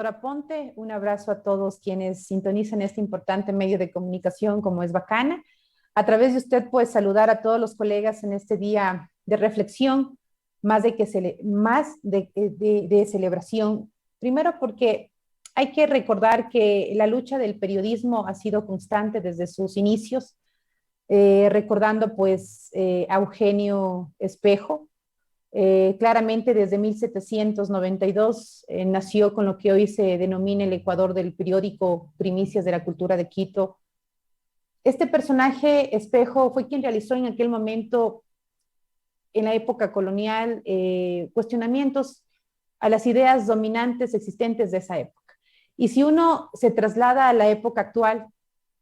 doctora Ponte, un abrazo a todos quienes sintonizan este importante medio de comunicación como es Bacana. A través de usted, pues, saludar a todos los colegas en este día de reflexión, más de celebración. Primero porque hay que recordar que la lucha del periodismo ha sido constante desde sus inicios, recordando pues a Eugenio Espejo. Claramente desde 1792 nació con lo que hoy se denomina el Ecuador del periódico Primicias de la Cultura de Quito. Este personaje, Espejo, fue quien realizó en aquel momento, en la época colonial, cuestionamientos a las ideas dominantes existentes de esa época. Y si uno se traslada a la época actual,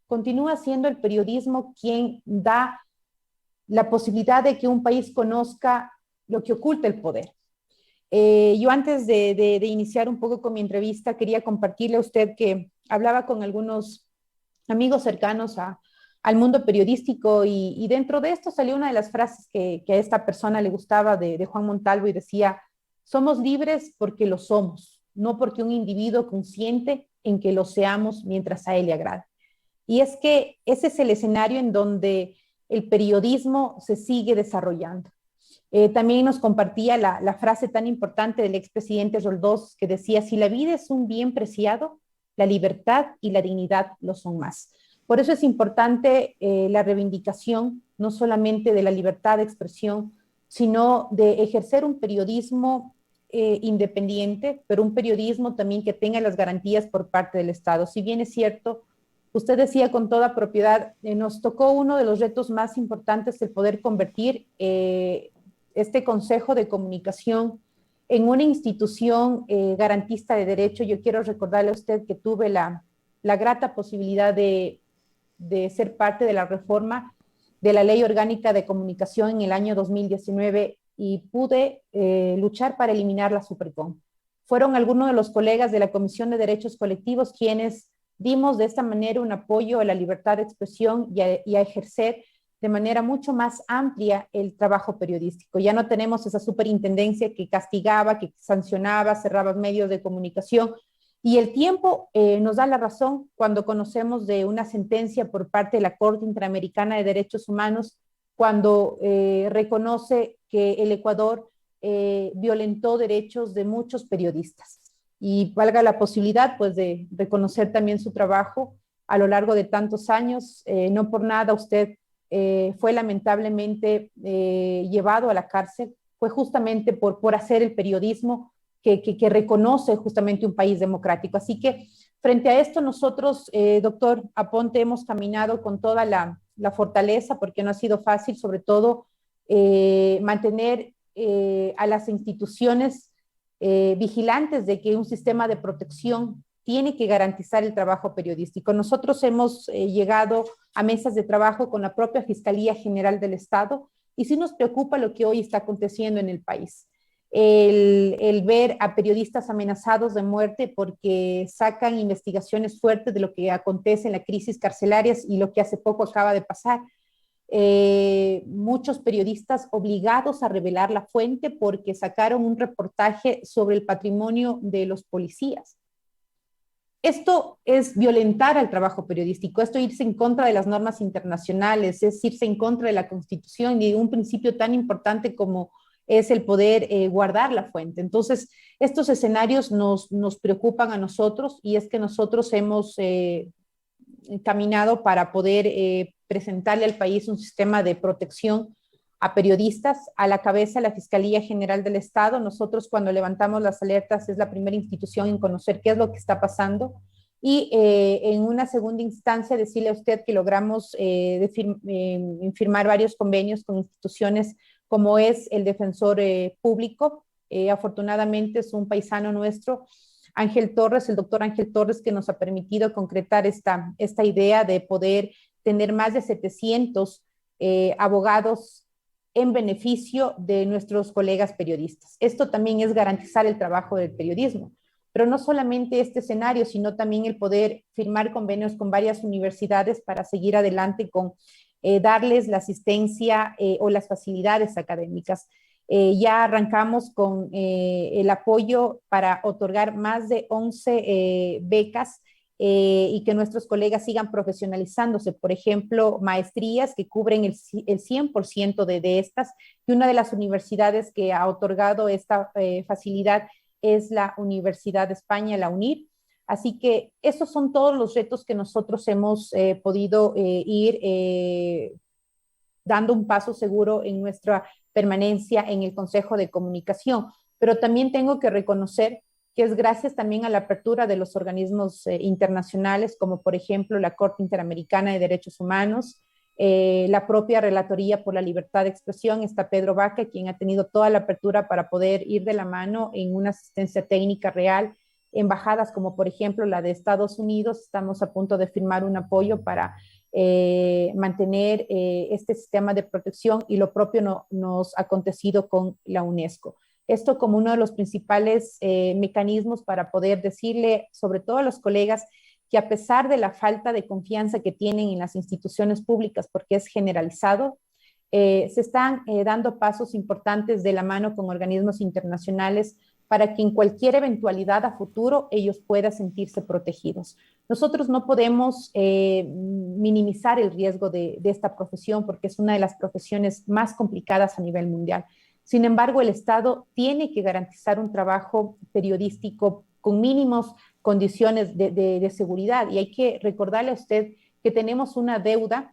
continúa siendo el periodismo quien da la posibilidad de que un país conozca lo que oculta el poder. Yo antes de iniciar un poco con mi entrevista, quería compartirle a usted que hablaba con algunos amigos cercanos al mundo periodístico y dentro de esto salió una de las frases que a esta persona le gustaba de Juan Montalvo y decía: somos libres porque lo somos, no porque un individuo consiente en que lo seamos mientras a él le agrada. Y es que ese es el escenario en donde el periodismo se sigue desarrollando. También nos compartía la frase tan importante del expresidente Roldós que decía: si la vida es un bien preciado, la libertad y la dignidad lo son más. Por eso es importante la reivindicación no solamente de la libertad de expresión, sino de ejercer un periodismo independiente, pero un periodismo también que tenga las garantías por parte del Estado. Si bien es cierto, usted decía con toda propiedad, nos tocó uno de los retos más importantes, el poder convertir este Consejo de Comunicación en una institución garantista de derecho. Yo quiero recordarle a usted que tuve la grata posibilidad de ser parte de la reforma de la Ley Orgánica de Comunicación en el año 2019 y pude luchar para eliminar la Supercom. Fueron algunos de los colegas de la Comisión de Derechos Colectivos quienes dimos de esta manera un apoyo a la libertad de expresión y a ejercer de manera mucho más amplia el trabajo periodístico. Ya no tenemos esa superintendencia que castigaba, que sancionaba, cerraba medios de comunicación, y el tiempo nos da la razón cuando conocemos de una sentencia por parte de la Corte Interamericana de Derechos Humanos, cuando reconoce que el Ecuador violentó derechos de muchos periodistas. Y valga la posibilidad, pues, de reconocer también su trabajo a lo largo de tantos años. No por nada usted fue lamentablemente llevado a la cárcel. Fue justamente por hacer el periodismo que reconoce justamente un país democrático. Así que frente a esto nosotros, doctor Aponte, hemos caminado con toda la fortaleza, porque no ha sido fácil, sobre todo mantener a las instituciones vigilantes de que un sistema de protección tiene que garantizar el trabajo periodístico. Nosotros hemos llegado a mesas de trabajo con la propia Fiscalía General del Estado y sí nos preocupa lo que hoy está aconteciendo en el país. El ver a periodistas amenazados de muerte porque sacan investigaciones fuertes de lo que acontece en la crisis carcelarias y lo que hace poco acaba de pasar. Muchos periodistas obligados a revelar la fuente porque sacaron un reportaje sobre el patrimonio de los policías. Esto es violentar al trabajo periodístico, esto es irse en contra de las normas internacionales, es irse en contra de la Constitución y de un principio tan importante como es el poder guardar la fuente. Entonces, estos escenarios nos preocupan a nosotros, y es que nosotros hemos caminado para poder presentarle al país un sistema de protección a periodistas, a la cabeza la Fiscalía General del Estado. Nosotros, cuando levantamos las alertas, es la primera institución en conocer qué es lo que está pasando, y en una segunda instancia decirle a usted que logramos firmar varios convenios con instituciones como es el Defensor Público. Afortunadamente es un paisano nuestro, Ángel Torres, el doctor Ángel Torres, que nos ha permitido concretar esta idea de poder tener más de 700 abogados en beneficio de nuestros colegas periodistas. Esto también es garantizar el trabajo del periodismo, pero no solamente este escenario, sino también el poder firmar convenios con varias universidades para seguir adelante con darles la asistencia o las facilidades académicas. Ya arrancamos con el apoyo para otorgar más de 11 becas y que nuestros colegas sigan profesionalizándose. Por ejemplo, maestrías que cubren el 100% de estas. Y una de las universidades que ha otorgado esta facilidad es la Universidad de España, la UNIR. Así que esos son todos los retos que nosotros hemos podido ir dando un paso seguro en nuestra permanencia en el Consejo de Comunicación. Pero también tengo que reconocer que es gracias también a la apertura de los organismos internacionales, como por ejemplo la Corte Interamericana de Derechos Humanos, la propia Relatoría por la Libertad de Expresión, está Pedro Vaca, quien ha tenido toda la apertura para poder ir de la mano en una asistencia técnica real. Embajadas como por ejemplo la de Estados Unidos, estamos a punto de firmar un apoyo para mantener este sistema de protección y lo propio nos ha acontecido con la UNESCO. Esto como uno de los principales mecanismos para poder decirle, sobre todo a los colegas, que a pesar de la falta de confianza que tienen en las instituciones públicas, porque es generalizado, se están dando pasos importantes de la mano con organismos internacionales para que en cualquier eventualidad a futuro ellos puedan sentirse protegidos. Nosotros no podemos minimizar el riesgo de esta profesión porque es una de las profesiones más complicadas a nivel mundial. Sin embargo, el Estado tiene que garantizar un trabajo periodístico con mínimos condiciones de seguridad. Y hay que recordarle a usted que tenemos una deuda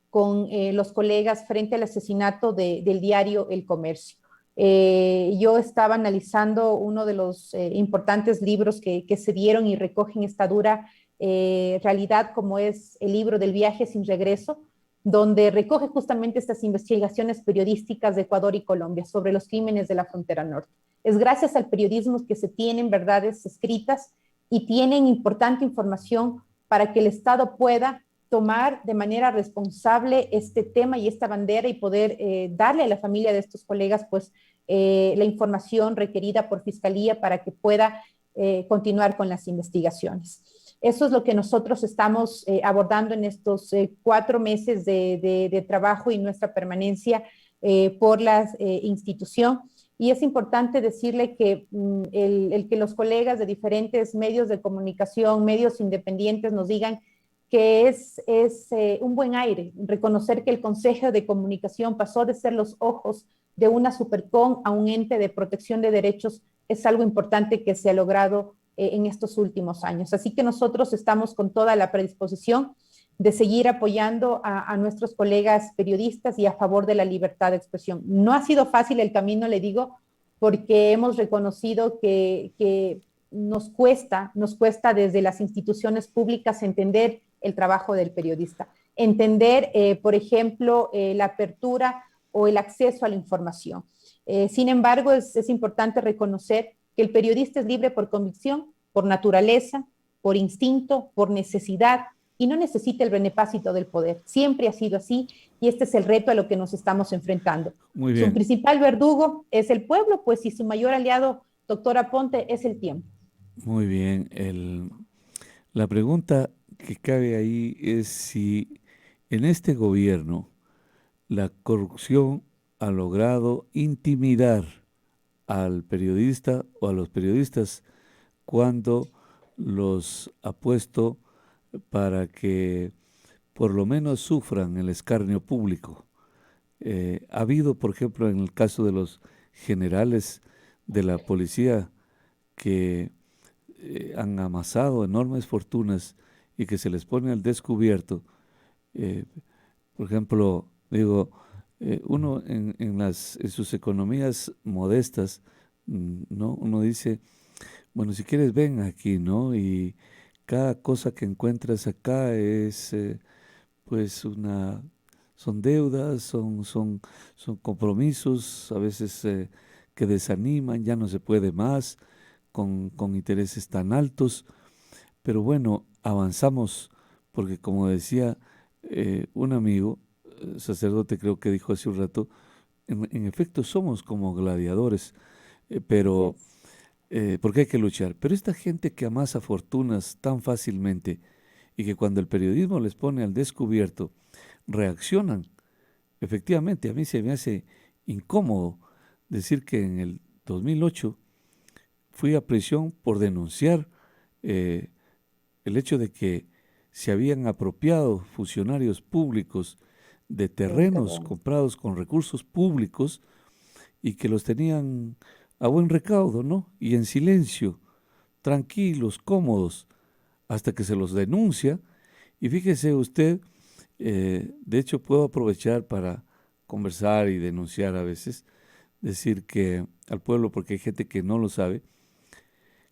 con los colegas frente al asesinato del diario El Comercio. Yo estaba analizando uno de los importantes libros que se dieron y recogen esta dura realidad, como es el libro del viaje sin regreso, donde recoge justamente estas investigaciones periodísticas de Ecuador y Colombia sobre los crímenes de la frontera norte. Es gracias al periodismo que se tienen verdades escritas y tienen importante información para que el Estado pueda tomar de manera responsable este tema y esta bandera y poder darle a la familia de estos colegas pues la información requerida por Fiscalía para que pueda continuar con las investigaciones. Eso es lo que nosotros estamos abordando en estos 4 meses de trabajo y nuestra permanencia por la institución. Y es importante decirle que el que los colegas de diferentes medios de comunicación, medios independientes nos digan que es un buen aire, reconocer que el Consejo de Comunicación pasó de ser los ojos de una supercon a un ente de protección de derechos, es algo importante que se ha logrado en estos últimos años. Así que nosotros estamos con toda la predisposición de seguir apoyando a nuestros colegas periodistas y a favor de la libertad de expresión. No ha sido fácil el camino, le digo, porque hemos reconocido que nos cuesta desde las instituciones públicas entender el trabajo del periodista, entender, por ejemplo, la apertura o el acceso a la información. Sin embargo, es importante reconocer que el periodista es libre por convicción, por naturaleza, por instinto, por necesidad, y no necesita el beneplácito del poder. Siempre ha sido así y este es el reto a lo que nos estamos enfrentando. Muy Su bien, principal verdugo es el pueblo, pues, y su mayor aliado, doctora Ponte, es el tiempo. muy bien. La pregunta que cabe ahí es si en este gobierno la corrupción ha logrado intimidar al periodista o a los periodistas cuando los ha puesto para que por lo menos sufran el escarnio público. Ha habido, por ejemplo, en el caso de los generales de la policía que han amasado enormes fortunas y que se les pone al descubierto. eh, por ejemplo, digo, uno en sus economías modestas, ¿no? Uno dice, bueno, si quieres ven aquí, ¿no? Y cada cosa que encuentras acá es, pues, son deudas, son compromisos, a veces que desaniman, ya no se puede más, con intereses tan altos. Pero bueno, avanzamos, porque como decía un amigo, sacerdote creo que dijo hace un rato, en efecto somos como gladiadores, pero Yes. porque hay que luchar. Pero esta gente que amasa fortunas tan fácilmente y que cuando el periodismo les pone al descubierto, reaccionan. Efectivamente, a mí se me hace incómodo decir que en el 2008 fui a prisión por denunciar el hecho de que se habían apropiado funcionarios públicos de terrenos terreno. comprados con recursos públicos y que los tenían a buen recaudo, ¿no? Y en silencio, tranquilos, cómodos, hasta que se los denuncia. Y fíjese usted, de hecho puedo aprovechar para conversar y denunciar a veces, decir que al pueblo, porque hay gente que no lo sabe,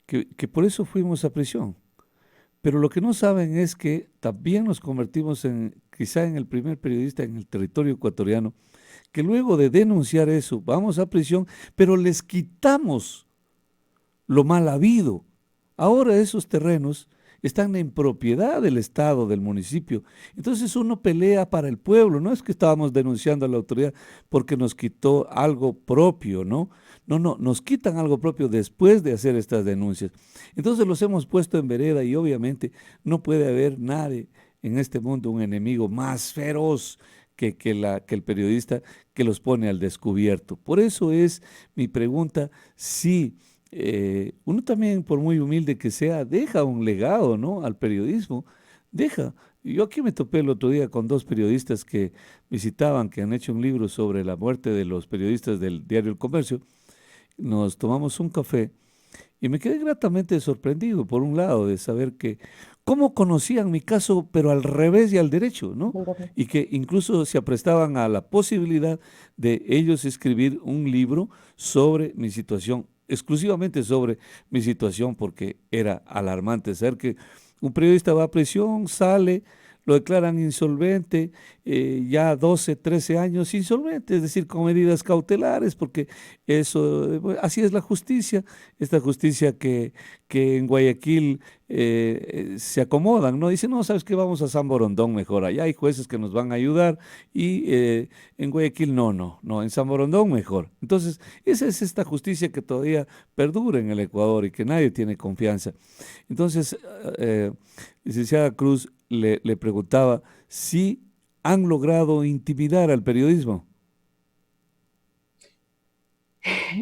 que por eso fuimos a prisión. Pero lo que no saben es que también nos convertimos en, quizá en el primer periodista en el territorio ecuatoriano, que luego de denunciar eso, vamos a prisión, pero les quitamos lo mal habido. Ahora esos terrenos están en propiedad del Estado, del municipio. Entonces uno pelea para el pueblo, no es que estábamos denunciando a la autoridad porque nos quitó algo propio, ¿no? No, no, nos quitan algo propio después de hacer estas denuncias. Entonces los hemos puesto en vereda y obviamente no puede haber nadie en este mundo, un enemigo más feroz que el periodista que los pone al descubierto. Por eso es mi pregunta, si uno también, por muy humilde que sea, deja un legado, ¿no? Al periodismo, deja. Yo aquí me topé el otro día con dos periodistas que visitaban, que han hecho un libro sobre la muerte de los periodistas del diario El Comercio. Nos tomamos un café y me quedé gratamente sorprendido, por un lado, de saber que cómo conocían mi caso, pero al revés y al derecho, ¿no? Y que incluso se aprestaban a la posibilidad de ellos escribir un libro sobre mi situación, exclusivamente sobre mi situación, porque era alarmante saber que un periodista va a prisión, sale, lo declaran insolvente, ya 12, 13 años insolvente, es decir, con medidas cautelares, porque eso, bueno, así es la justicia, esta justicia que en Guayaquil se acomodan, ¿no? Dicen, no, ¿sabes qué? Vamos a San Borondón mejor, allá hay jueces que nos van a ayudar y en Guayaquil no, en San Borondón mejor. Entonces, esa es esta justicia que todavía perdura en el Ecuador y que nadie tiene confianza. Entonces, licenciada Cruz le preguntaba si han logrado intimidar al periodismo.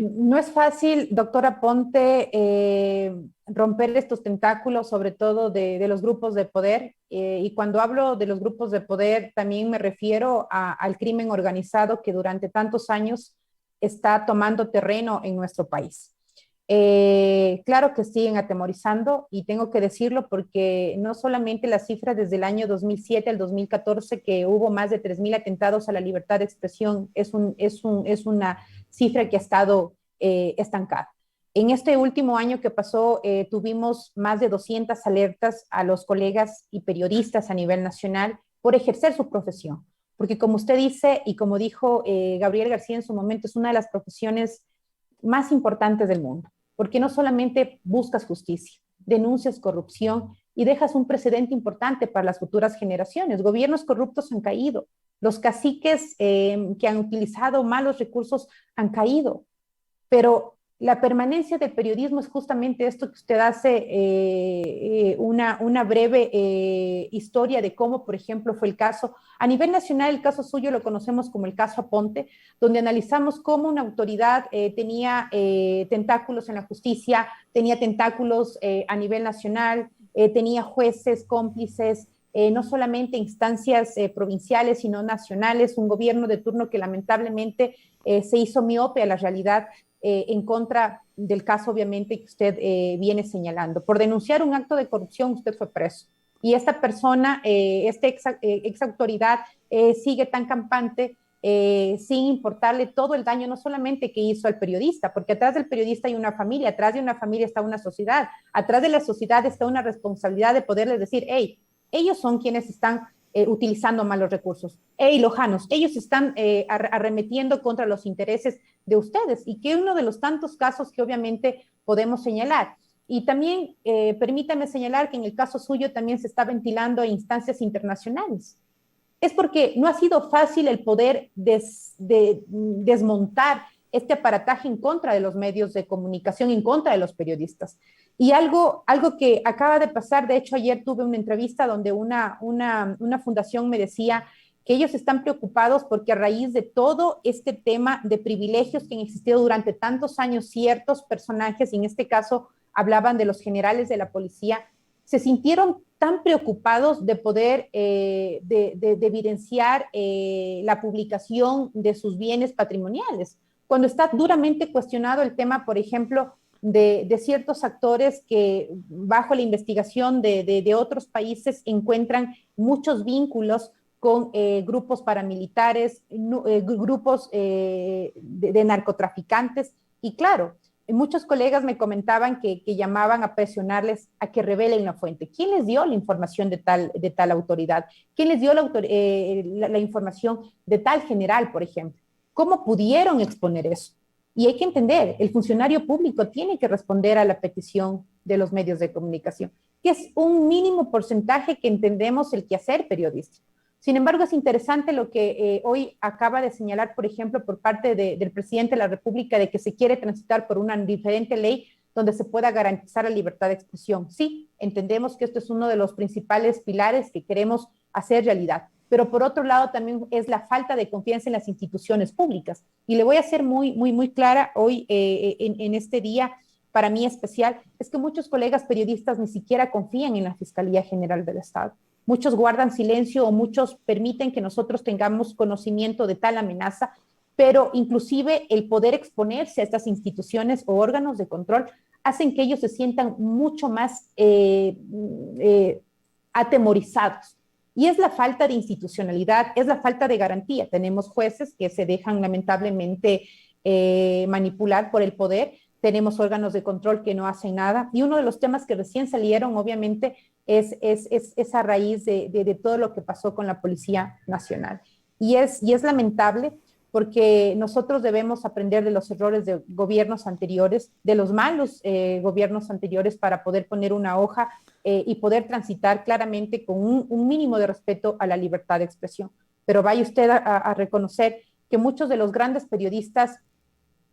No es fácil, doctora Ponte, romper estos tentáculos, sobre todo de los grupos de poder. Y cuando hablo de los grupos de poder, también me refiero al crimen organizado que durante tantos años está tomando terreno en nuestro país. Claro que siguen atemorizando y tengo que decirlo porque no solamente las cifras desde el año 2007 al 2014 que hubo más de 3.000 atentados a la libertad de expresión es una cifra que ha estado estancada. En este último año que pasó tuvimos más de 200 alertas a los colegas y periodistas a nivel nacional por ejercer su profesión. Porque como usted dice y como dijo Gabriel García en su momento, es una de las profesiones más importantes del mundo porque no solamente buscas justicia, denuncias corrupción y dejas un precedente importante para las futuras generaciones. Gobiernos corruptos han caído, los caciques que han utilizado malos recursos han caído, pero la permanencia del periodismo es justamente esto que usted hace, una breve historia de cómo, por ejemplo, fue el caso. A nivel nacional, el caso suyo lo conocemos como el caso Aponte, donde analizamos cómo una autoridad tenía tentáculos en la justicia, tenía tentáculos a nivel nacional, tenía jueces, cómplices, no solamente instancias provinciales, sino nacionales, un gobierno de turno que lamentablemente se hizo miope a la realidad en contra del caso, obviamente, que usted viene señalando. Por denunciar un acto de corrupción, usted fue preso. Y esta persona, esta ex autoridad, sigue tan campante sin importarle todo el daño, no solamente que hizo al periodista, porque atrás del periodista hay una familia, atrás de una familia está una sociedad, atrás de la sociedad está una responsabilidad de poderles decir, hey, ellos son quienes están utilizando malos recursos. Hey, lojanos, ellos están arremetiendo contra los intereses de ustedes y que uno de los tantos casos que obviamente podemos señalar. Y también permítame señalar que en el caso suyo también se está ventilando a instancias internacionales. Es porque no ha sido fácil el poder desmontar este aparataje en contra de los medios de comunicación, en contra de los periodistas. Y algo que acaba de pasar, de hecho ayer tuve una entrevista donde una fundación me decía que ellos están preocupados porque a raíz de todo este tema de privilegios que han existido durante tantos años, ciertos personajes, y en este caso hablaban de los generales de la policía, se sintieron tan preocupados de poder de evidenciar la publicación de sus bienes patrimoniales, cuando está duramente cuestionado el tema, por ejemplo, de ciertos actores que bajo la investigación de otros países encuentran muchos vínculos con grupos paramilitares, grupos de narcotraficantes, y claro, muchos colegas me comentaban que llamaban a presionarles a que revelen la fuente. ¿Quién les dio la información de tal autoridad? ¿Quién les dio la información de tal general, por ejemplo? ¿Cómo pudieron exponer eso? Y hay que entender, el funcionario público tiene que responder a la petición de los medios de comunicación, que es un mínimo porcentaje que entendemos el quehacer periodístico. Sin embargo, es interesante lo que hoy acaba de señalar, por ejemplo, por parte del presidente de la República, de que se quiere transitar por una diferente ley donde se pueda garantizar la libertad de expresión. Sí, entendemos que esto es uno de los principales pilares que queremos hacer realidad, pero por otro lado también es la falta de confianza en las instituciones públicas. Y le voy a ser muy clara hoy en este día, para mí especial, es que muchos colegas periodistas ni siquiera confían en la Fiscalía General del Estado. Muchos guardan silencio o muchos permiten que nosotros tengamos conocimiento de tal amenaza, pero inclusive el poder exponerse a estas instituciones o órganos de control hacen que ellos se sientan mucho más atemorizados. Y es la falta de institucionalidad, es la falta de garantía. Tenemos jueces que se dejan lamentablemente manipular por el poder, tenemos órganos de control que no hacen nada, y uno de los temas que recién salieron, obviamente, es a raíz de todo lo que pasó con la Policía Nacional. Y es lamentable porque nosotros debemos aprender de los errores de gobiernos anteriores, de los malos gobiernos anteriores, para poder poner una hoja y poder transitar claramente con un mínimo de respeto a la libertad de expresión. Pero vaya usted a reconocer que muchos de los grandes periodistas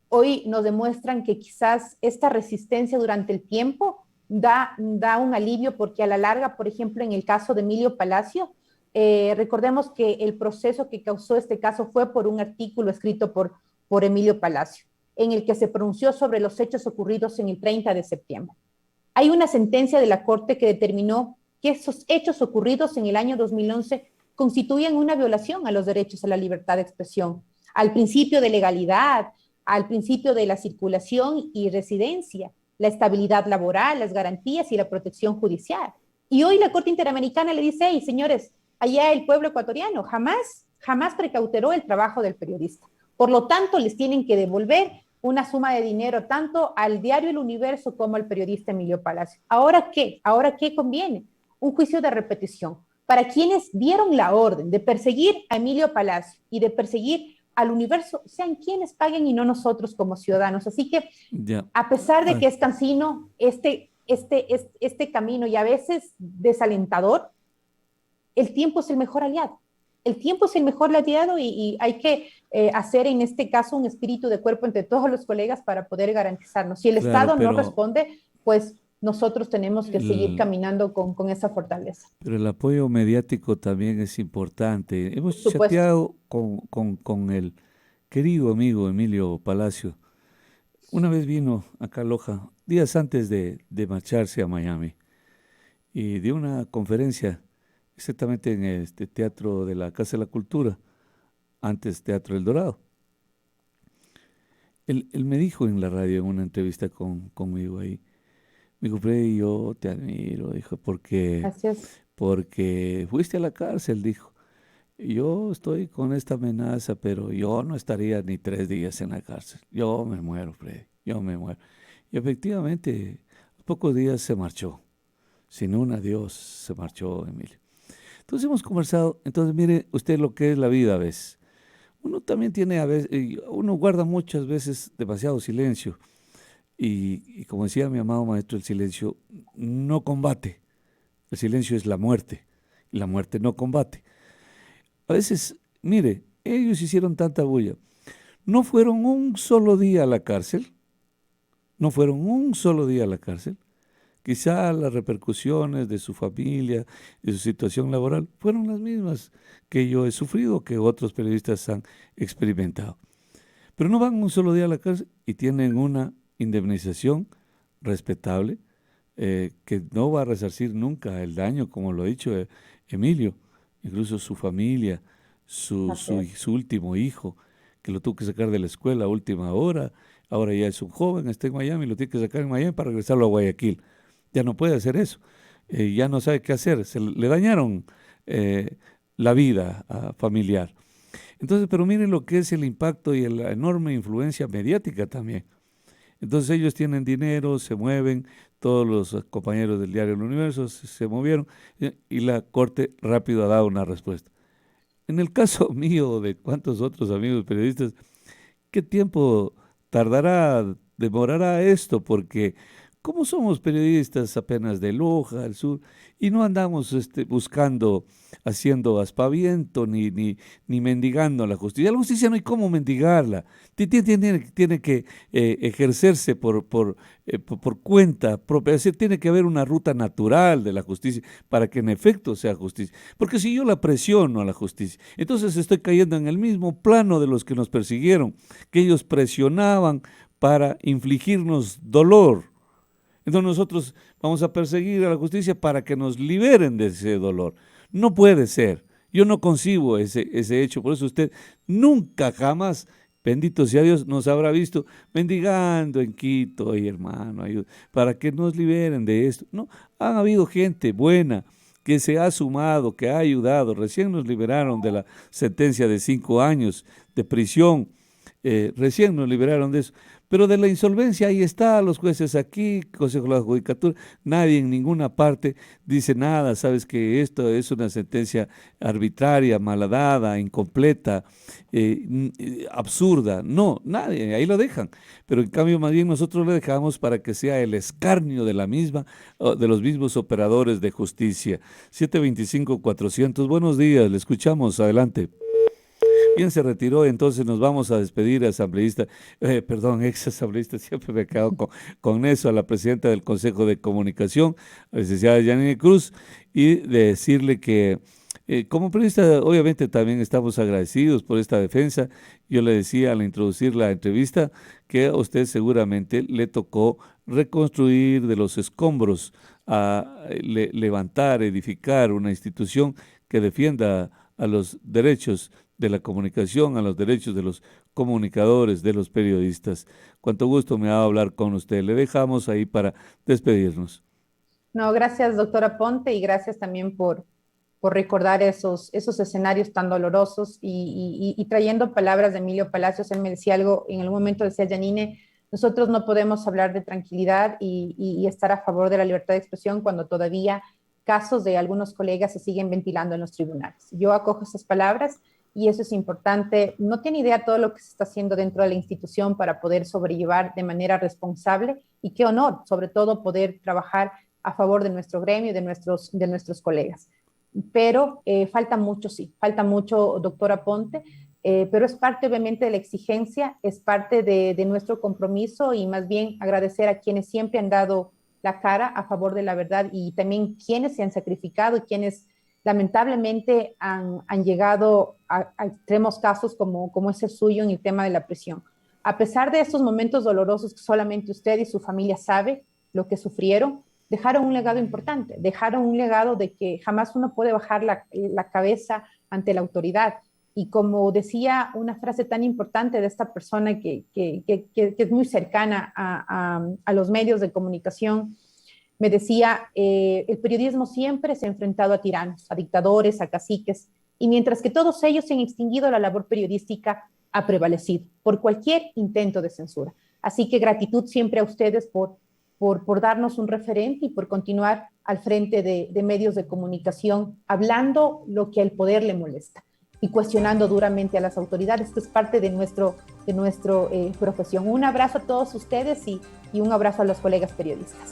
hoy nos demuestran que quizás esta resistencia durante el tiempo da un alivio, porque a la larga, por ejemplo, en el caso de Emilio Palacio, recordemos que el proceso que causó este caso fue por un artículo escrito por Emilio Palacio, en el que se pronunció sobre los hechos ocurridos en el 30 de septiembre. Hay una sentencia de la Corte que determinó que esos hechos ocurridos en el año 2011 constituyen una violación a los derechos a la libertad de expresión, al principio de legalidad, al principio de la circulación y residencia, la estabilidad laboral, las garantías y la protección judicial. Y hoy la Corte Interamericana le dice, hey, señores, allá el pueblo ecuatoriano jamás precauteró el trabajo del periodista. Por lo tanto, les tienen que devolver una suma de dinero tanto al diario El Universo como al periodista Emilio Palacio. ¿Ahora qué? ¿Ahora qué conviene? Un juicio de repetición. Para quienes dieron la orden de perseguir a Emilio Palacio y de perseguir al Universo, sean quienes paguen y no nosotros como ciudadanos. Así que, a pesar de que es cansino este camino y a veces desalentador, el tiempo es el mejor aliado. El tiempo es el mejor aliado y hay que hacer en este caso un espíritu de cuerpo entre todos los colegas para poder garantizarnos. Si el Estado no responde, pues nosotros tenemos que seguir caminando con esa fortaleza. Pero el apoyo mediático también es importante. Hemos chateado con el querido amigo Emilio Palacio. Una vez vino acá a Loja, días antes de marcharse a Miami, y dio una conferencia exactamente en este teatro de la Casa de la Cultura, antes Teatro El Dorado. Él me dijo en la radio, en una entrevista conmigo ahí, me dijo, Freddy, yo te admiro, dijo, porque fuiste a la cárcel, dijo. Yo estoy con esta amenaza, pero yo no estaría ni 3 días en la cárcel. Yo me muero, Freddy, yo me muero. Y efectivamente, a pocos días se marchó. Sin un adiós se marchó Emilio. Entonces hemos conversado, entonces mire usted lo que es la vida a veces. Uno también tiene a veces, uno guarda muchas veces demasiado silencio. Y como decía mi amado maestro, el silencio no combate. El silencio es la muerte. Y la muerte no combate. A veces, mire, ellos hicieron tanta bulla. No fueron un solo día a la cárcel. No fueron un solo día a la cárcel. quizá las repercusiones de su familia, de su situación laboral, fueron las mismas que yo he sufrido, que otros periodistas han experimentado. Pero no van un solo día a la cárcel y tienen una indemnización respetable, que no va a resarcir nunca el daño, como lo ha dicho Emilio, incluso su familia, Así es. su último hijo, que lo tuvo que sacar de la escuela a última hora, ahora ya es un joven, está en Miami, lo tiene que sacar en Miami para regresarlo a Guayaquil. Ya no puede hacer eso, ya no sabe qué hacer, le dañaron eh, la vida familiar. Entonces, pero miren lo que es el impacto y la enorme influencia mediática también. Entonces ellos tienen dinero, se mueven, todos los compañeros del diario El Universo se movieron y la corte rápido ha dado una respuesta. En el caso mío, de cuántos otros amigos periodistas, ¿qué tiempo demorará esto? Porque como somos periodistas apenas de Loja, al sur, y no andamos buscando, haciendo aspaviento, ni mendigando la justicia. La justicia no hay cómo mendigarla. Tiene que ejercerse por cuenta propia. Es decir, tiene que haber una ruta natural de la justicia para que en efecto sea justicia. Porque si yo la presiono a la justicia, entonces estoy cayendo en el mismo plano de los que nos persiguieron, que ellos presionaban para infligirnos dolor. Entonces nosotros vamos a perseguir a la justicia para que nos liberen de ese dolor. No puede ser. Yo no concibo ese hecho. Por eso usted nunca, jamás, bendito sea Dios, nos habrá visto mendigando en Quito, ay hermano, ayuda, para que nos liberen de esto. No, han habido gente buena que se ha sumado, que ha ayudado. Recién nos liberaron de la sentencia de 5 años de prisión. Recién nos liberaron de eso. Pero de la insolvencia ahí está, los jueces aquí, Consejo de la Judicatura, nadie en ninguna parte dice nada, sabes que esto es una sentencia arbitraria, malhadada, incompleta, absurda. No, nadie, ahí lo dejan. Pero en cambio más bien nosotros lo dejamos para que sea el escarnio de la misma, de los mismos operadores de justicia. 725-400, buenos días, le escuchamos, adelante. Bien, se retiró, entonces nos vamos a despedir, asambleísta, ex asambleísta, siempre me quedo con eso, a la presidenta del Consejo de Comunicación, la licenciada Yanine Cruz, y de decirle que como periodista, obviamente también estamos agradecidos por esta defensa. Yo le decía al introducir la entrevista que a usted seguramente le tocó reconstruir de los escombros, levantar, edificar una institución que defienda a los derechos de la comunicación, a los derechos de los comunicadores, de los periodistas. Cuánto gusto me ha dado hablar con usted. Le dejamos ahí para despedirnos. No, gracias, doctora Ponte, y gracias también por recordar esos escenarios tan dolorosos y trayendo palabras de Emilio Palacios. Él me decía algo, en algún momento decía Yanine, nosotros no podemos hablar de tranquilidad y estar a favor de la libertad de expresión cuando todavía casos de algunos colegas se siguen ventilando en los tribunales. Yo acojo esas palabras y eso es importante. No tiene idea todo lo que se está haciendo dentro de la institución para poder sobrellevar de manera responsable, y qué honor, sobre todo, poder trabajar a favor de nuestro gremio, de nuestros colegas. Pero falta mucho, sí, falta mucho, doctora Ponte, pero es parte obviamente de la exigencia, es parte de nuestro compromiso, y más bien agradecer a quienes siempre han dado la cara a favor de la verdad, y también quienes se han sacrificado y quienes lamentablemente han llegado a extremos casos como ese suyo en el tema de la prisión. A pesar de estos momentos dolorosos que solamente usted y su familia sabe lo que sufrieron, dejaron un legado importante, dejaron un legado de que jamás uno puede bajar la cabeza ante la autoridad. Y como decía una frase tan importante de esta persona que es muy cercana a los medios de comunicación, me decía, el periodismo siempre se ha enfrentado a tiranos, a dictadores, a caciques, y mientras que todos ellos se han extinguido, la labor periodística ha prevalecido por cualquier intento de censura. Así que gratitud siempre a ustedes por darnos un referente y por continuar al frente de medios de comunicación, hablando lo que al poder le molesta y cuestionando duramente a las autoridades, que es parte de nuestra profesión. Un abrazo a todos ustedes y un abrazo a los colegas periodistas.